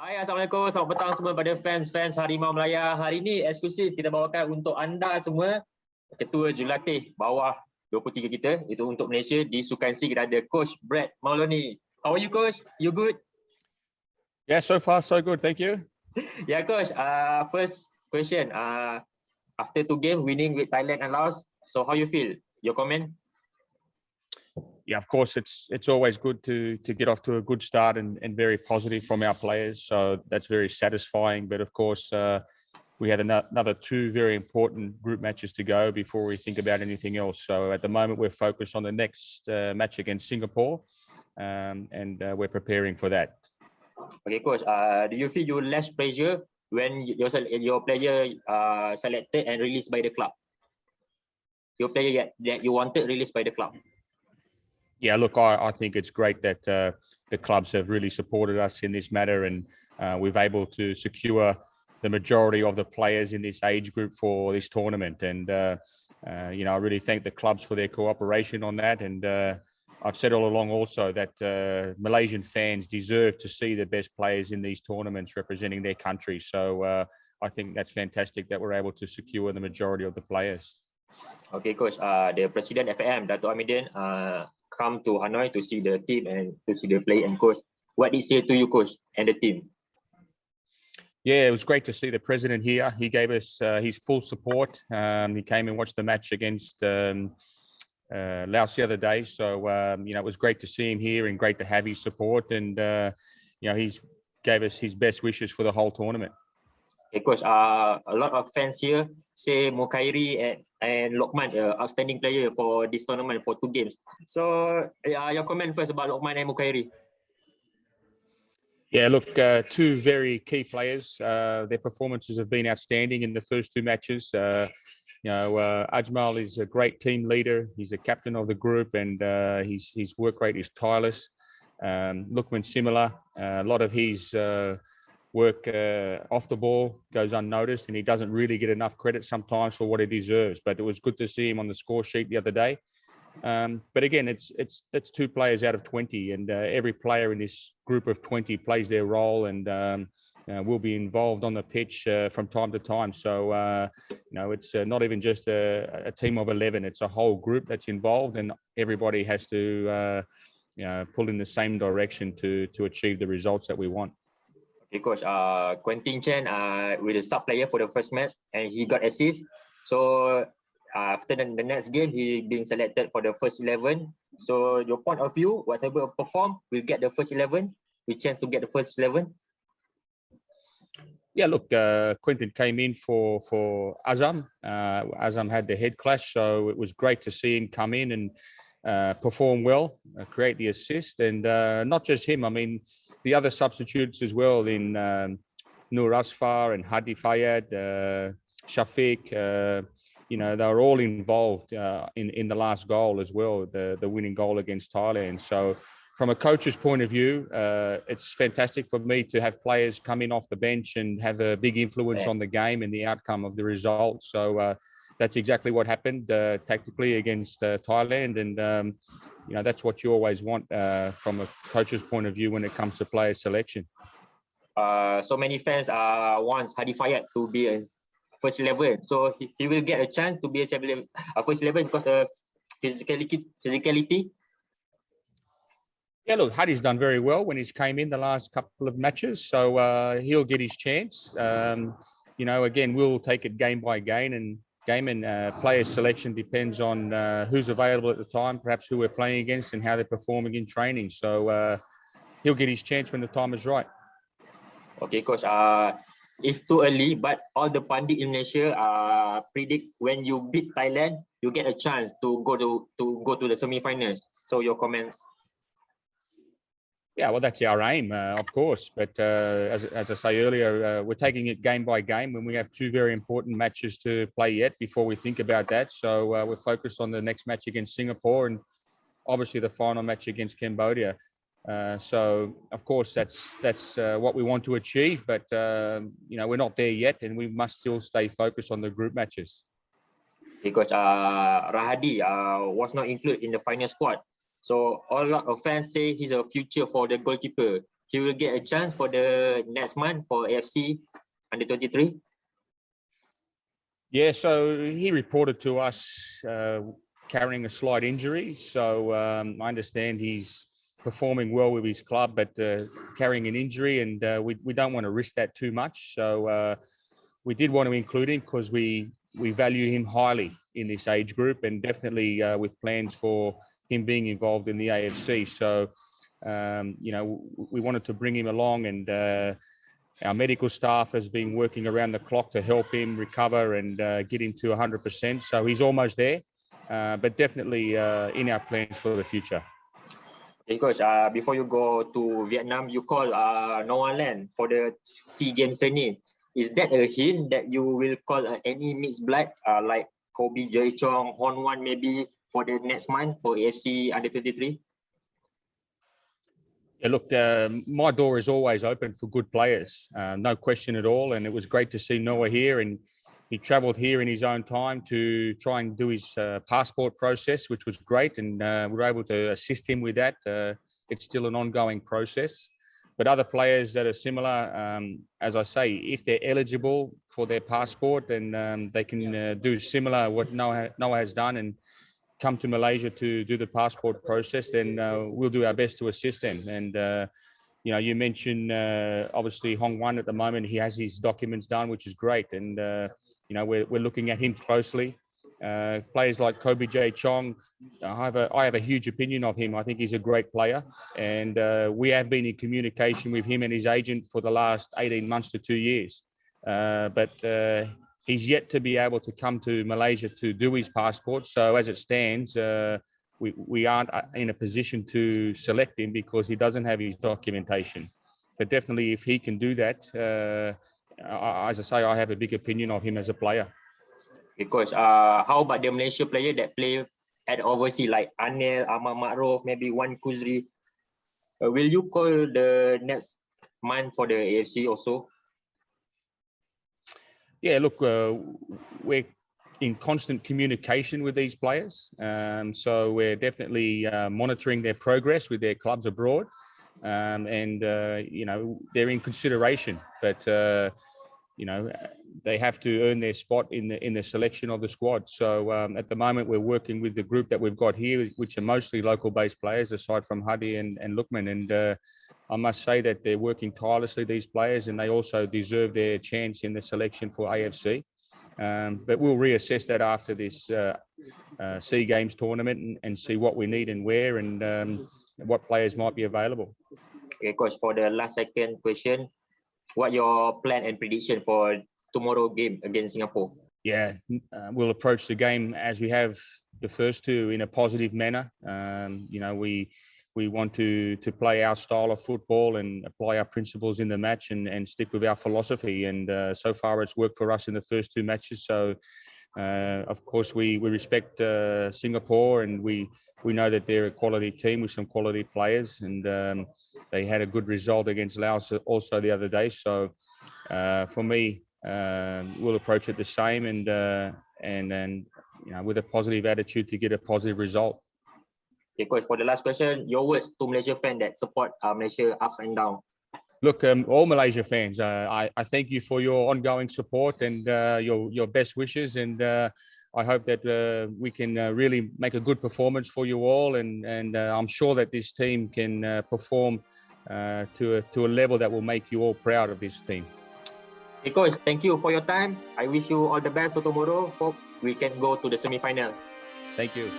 Hai, Assalamualaikum. Selamat petang semua pada fans-fans Harimau Malaya. Hari ini eksklusif kita bawakan untuk anda semua ketua jurulatih bawah 23 kita, itu untuk Malaysia di Sukan SEA. Kita ada Coach Maloney. How are you, Coach? You good? Yeah, so far so good. Thank you. Yeah, Coach. First question. After 2 games winning with Thailand and Laos, so how you feel? Your comment? Yeah, of course, it's always good to get off to a good start and very positive from our players. So that's very satisfying. But of course, we had another 2 very important group matches to go before we think about anything else. So at the moment, we're focused on the next match against Singapore, and we're preparing for that. Okay, Coach. Do you feel you less pressure when your player selected and released by the club? Your player that you wanted released by the club? Yeah, look, I think it's great that the clubs have really supported us in this matter, and we've able to secure the majority of the players in this age group for this tournament. And I really thank the clubs for their cooperation on that. And I've said all along also that Malaysian fans deserve to see the best players in these tournaments representing their country. So I think that's fantastic that we're able to secure the majority of the players. Okay, Coach. The President FM, Dato' Amidin, come to Hanoi to see the team and to see the play. And Coach, what did he say to you, Coach, and the team? Yeah, it was great to see the president here. He gave us his full support. He came and watched the match against Laos the other day. So, it was great to see him here and great to have his support. And, he's gave us his best wishes for the whole tournament. Okay, Coach, a lot of fans here say Mukairi and Lokman, outstanding player for this tournament for 2 games. So, your comment first about Lokman and Mukairi. Yeah, look, 2 very key players. Their performances have been outstanding in the first 2 matches. Ajmal is a great team leader. He's a captain of the group, and his work rate is tireless. Lokman similar. A lot of his work off the ball goes unnoticed, and he doesn't really get enough credit sometimes for what he deserves. But it was good to see him on the score sheet the other day. But again, that's 2 players out of 20, and every player in this group of 20 plays their role and will be involved on the pitch from time to time. So it's not even just a team of 11; it's a whole group that's involved, and everybody has to pull in the same direction to achieve the results that we want. Okay, Coach. Quentin Chen with a sub player for the first match, and he got assist. So after the next game, he being selected for the first 11. So your point of view, whatever perform, will get the first 11. We chance to get the first 11. Yeah, look, Quentin came in for Azam. Azam had the head clash, so it was great to see him come in and perform well, create the assist, and not just him. I mean, the other substitutes as well in Nur Asfar and Hadi Fayad, Shafiq, they were all involved in the last goal as well, the winning goal against Thailand. So from a coach's point of view, it's fantastic for me to have players come in off the bench and have a big influence on the game and the outcome of the result. So that's exactly what happened tactically against Thailand. And that's what you always want from a coach's point of view when it comes to player selection. So many fans want Hadi Fayad to be a first 11. So he will get a chance to be a first 11 because of physicality. Yeah, look, Hadi's done very well when he's came in the last couple of matches. So he'll get his chance. Again, we'll take it game by game, and player selection depends on who's available at the time, perhaps who we're playing against and how they're performing in training. So he'll get his chance when the time is right. Okay, Coach. It's too early, but all the pundit in Malaysia predict when you beat Thailand, you get a chance to go to the semi-finals. So your comments? Yeah, well, that's our aim, of course. But as I say earlier, we're taking it game by game when we have 2 very important matches to play yet before we think about that. So we're focused on the next match against Singapore and obviously the final match against Cambodia. So, of course, that's what we want to achieve. But, we're not there yet, and we must still stay focused on the group matches. Because Rahadi was not included in the final squad. So a lot of fans say he's a future for the goalkeeper. he will get a chance for the next month for AFC under 23? Yeah, so he reported to us carrying a slight injury. So I understand he's performing well with his club, but carrying an injury, and we don't want to risk that too much. So we did want to include him because we value him highly in this age group, and definitely with plans for him being involved in the AFC. So, we wanted to bring him along, and our medical staff has been working around the clock to help him recover and get him to 100%. So he's almost there, but definitely in our plans for the future. Okay, Coach, before you go to Vietnam, you call Noah Land for the SEA Games training. Is that a hint that you will call any mixed blood like Kobe J Chong, Hon Wan maybe for the next month for AFC under 23? Yeah, look, my door is always open for good players, no question at all. And it was great to see Noah here, and he travelled here in his own time to try and do his passport process, which was great. And we were able to assist him with that. It's still an ongoing process. But other players that are similar, as I say, if they're eligible for their passport, then they can do similar what Noah has done and come to Malaysia to do the passport process, then we'll do our best to assist them. And, you mentioned, obviously, Hong Wan at the moment, he has his documents done, which is great. And, we're looking at him closely. Players like Kobe J Chong, I have a huge opinion of him. I think he's a great player. And we have been in communication with him and his agent for the last 18 months to 2 years. But he's yet to be able to come to Malaysia to do his passport. So as it stands, we aren't in a position to select him because he doesn't have his documentation. But definitely if he can do that, as I say, I have a big opinion of him as a player. Because how about the Malaysia player that play at overseas like Anil, Ahmad Makruf, maybe Wan Kuzri? Will you call the next month for the AFC also? Yeah, look, we're in constant communication with these players. So we're definitely monitoring their progress with their clubs abroad. And they're in consideration, but, they have to earn their spot in the selection of the squad. So at the moment, we're working with the group that we've got here, which are mostly local-based players, aside from Hadi and Lukman. And I must say that they're working tirelessly, these players, and they also deserve their chance in the selection for AFC. But we'll reassess that after this SEA Games tournament and see what we need and where, and what players might be available. Okay, Coach, for the last second question, what your plan and prediction for tomorrow game against Singapore? Yeah, we'll approach the game as we have the first two in a positive manner. We want to play our style of football and apply our principles in the match and stick with our philosophy. And so far, it's worked for us in the first two matches. So, of course, we respect Singapore, and we know that they're a quality team with some quality players. And they had a good result against Laos also the other day. So, for me, we'll approach it the same and with a positive attitude to get a positive result. Okay, Coach, for the last question, your words to Malaysia fans that support Malaysia ups and down. Look, all Malaysia fans, I thank you for your ongoing support and your best wishes, and I hope that we can really make a good performance for you all, and I'm sure that this team can perform to a level that will make you all proud of this team. Okay, Coach, thank you for your time. I wish you all the best for tomorrow. Hope we can go to the semi-final. Thank you.